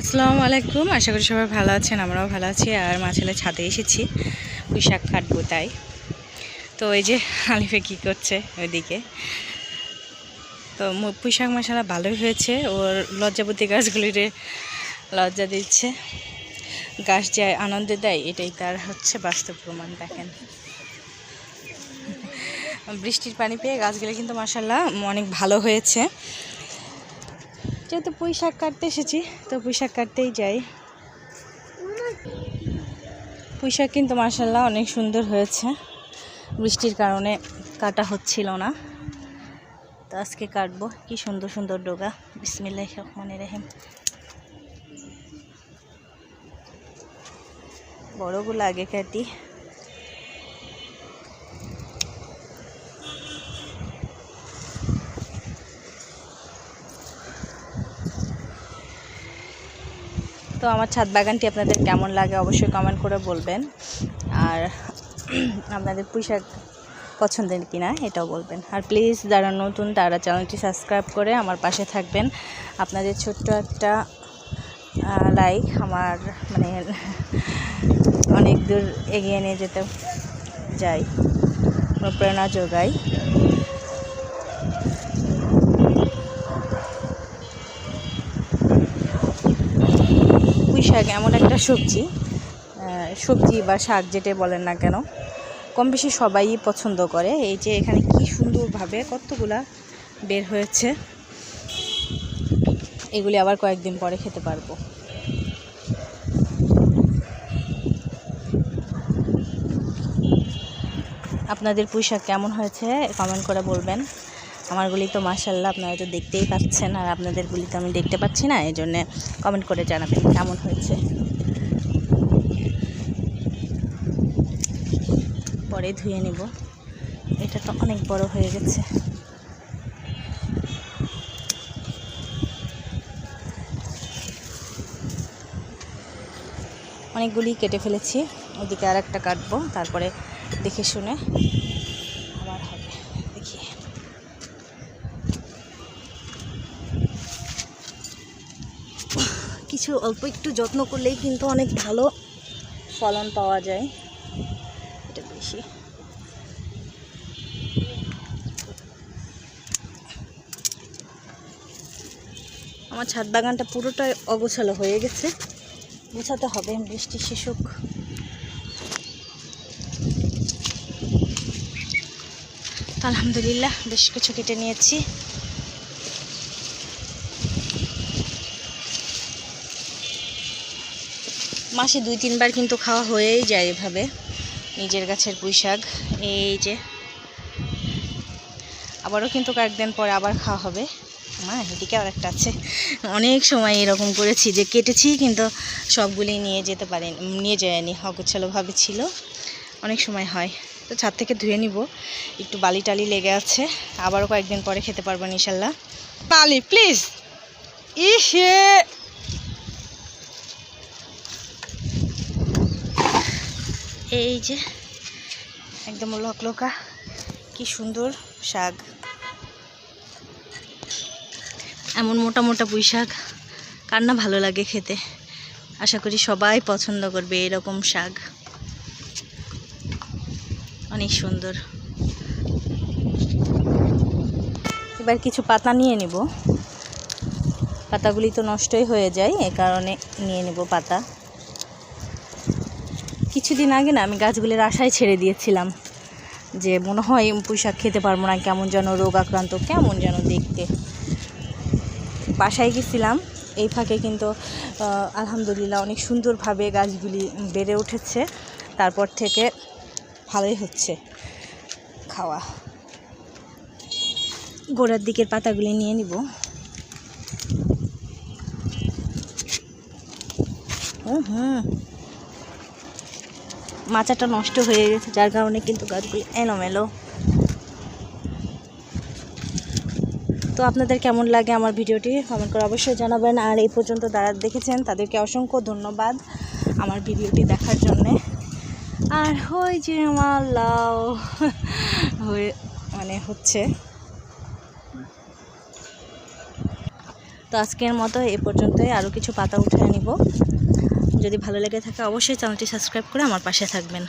আসসালামু আলাইকুম। আশা করি সবাই ভালো আছেন, আমরাও ভালো আছি। আর মা ছেলে ছাদে এসেছি পুঁই শাক কাটবো তাই। তো এই যে আলিফে কী করছে ওইদিকে। তো পুঁই শাক মশালা ভালোই হয়েছে, ওর লজ্জাবতী গাছগুলিরে লজ্জা দিচ্ছে। গাছ যে আনন্দ দেয় এটাই তার হচ্ছে বাস্তব প্রমাণ। দেখেন বৃষ্টির পানি পেয়ে গাছগুলি কিন্তু মাশাআল্লাহ অনেক ভালো হয়েছে। যেহেতু পুঁই শাক কাটতে এসেছি তো পুঁই শাক কাটতেই যাই। পুঁই শাক কিন্তু মাশাআল্লাহ অনেক সুন্দর হয়েছে, বৃষ্টির কারণে কাটা হচ্ছিল না। তো আজকে কাটবো। কি সুন্দর সুন্দর ডগা। বিসমিল্লাহির রহমানির রহিম। বড়গুলো আগে কাটি। তো আমার ছাদ বাগানটি আপনাদের কেমন লাগে অবশ্যই কমেন্ট করে বলবেন। আর আপনাদের পুঁই শাক পছন্দের কিনা এটাও বলবেন। আর প্লিজ যারা নতুন তারা চ্যানেলটি সাবস্ক্রাইব করে আমার পাশে থাকবেন। আপনাদের ছোট্ট একটা লাইক আমার অনেক দূর এগিয়ে নিয়ে যেতে যাই, প্রেরণা যোগাই। পুঁই শাক এমন একটা সবজি বা শাক যেটা বলেন না কেন, কম বেশি সবাই পছন্দ করে। এই যে এখানে কি সুন্দরভাবে কতগুলা বের হয়েছে, এগুলি আবার কয়েকদিন পরে খেতে পারবো। আপনাদের পুঁই শাক কেমন হয়েছে কমেন্ট করে বলবেন। আমারগুলি তো মাশাআল্লাহ আপনারা তো দেখতেই পাচ্ছেন, আর আপনাদেরগুলি তো আমি দেখতে পাচ্ছি না, এই জন্যে কমেন্ট করে জানাবেন কেমন হয়েছে। পরে ধুয়ে নিব, এটা তো অনেক বড় হয়ে গেছে। অনেকগুলি কেটে ফেলেছি, ওদিকে আর একটা কাটবো, তারপরে দেখে শুনে আবার হবে। দেখি কিছু অল্প একটু যত্ন করলেই কিন্তু অনেক ভালো ফলন পাওয়া যায়। এটা বেশি আমার ছাদ বাগানটা পুরোটাই অগোছালো হয়ে গেছে, গোছাতে হবে বৃষ্টি শিশুক। আলহামদুলিল্লাহ বেশ কিছু কেটে নিয়েছি। মাসে 2-3 বার কিন্তু খাওয়া হয়েই যায় এভাবে নিজের গাছের পুঁই শাক। এই যে আবারও কিন্তু কয়েকদিন পরে আবার খাওয়া হবে। এদিকে আর একটা আছে। অনেক সময় এরকম করেছি যে কেটেছি কিন্তু সবগুলি নিয়ে যায়নি, অগোছালোভাবে ছিল। অনেক সময় হয়। তো ছাদ থেকে ধুয়ে নিব, একটু বালি টালি লেগে আছে, আবারও কয়েকদিন পরে খেতে পারবেন ইনশাল্লাহ। বালি প্লিজ। এই যে একদম লকলকা কি সুন্দর শাক। এমন মোটা মোটা পুঁই শাক কার না ভালো লাগে খেতে। আশা করি সবাই পছন্দ করবে এরকম শাক, অনেক সুন্দর। এবার কিছু পাতা নিয়ে নেব, পাতাগুলি তো নষ্টই হয়ে যায়, এ কারণে নিয়ে নেব পাতা। কিছুদিন আগে না আমি গাছগুলির আশায় ছেড়ে দিয়েছিলাম যে মনে হয় পুঁই শাক খেতে পারবো না, কেমন যেন রোগ আক্রান্ত, কেমন যেন দেখতে। বাসায় গেছিলাম, এই ফাঁকে কিন্তু আলহামদুলিল্লাহ অনেক সুন্দরভাবে গাছগুলি বেড়ে উঠেছে। তারপর থেকে ভালোই হচ্ছে খাওয়া। গোড়ার দিকের পাতাগুলি নিয়ে নিব। মাচাটা নষ্ট হয়ে গেছে, যার কারণে কিন্তু গাছগুলি এলোমেলো। তো আপনাদের কেমন লাগে আমার ভিডিওটি কমেন্ট করে অবশ্যই জানাবেন। আর এই পর্যন্ত যারা দেখেছেন তাদেরকে অসংখ্য ধন্যবাদ আমার ভিডিওটি দেখার জন্যে। আর ওই যে আমার লাউ হচ্ছে তো আজকের মতো এ পর্যন্তই, আরও কিছু পাতা উঠিয়ে নিব। যদি ভালো লেগে থাকে অবশ্যই চ্যানেলটি সাবস্ক্রাইব করে আমার পাশে থাকবেন।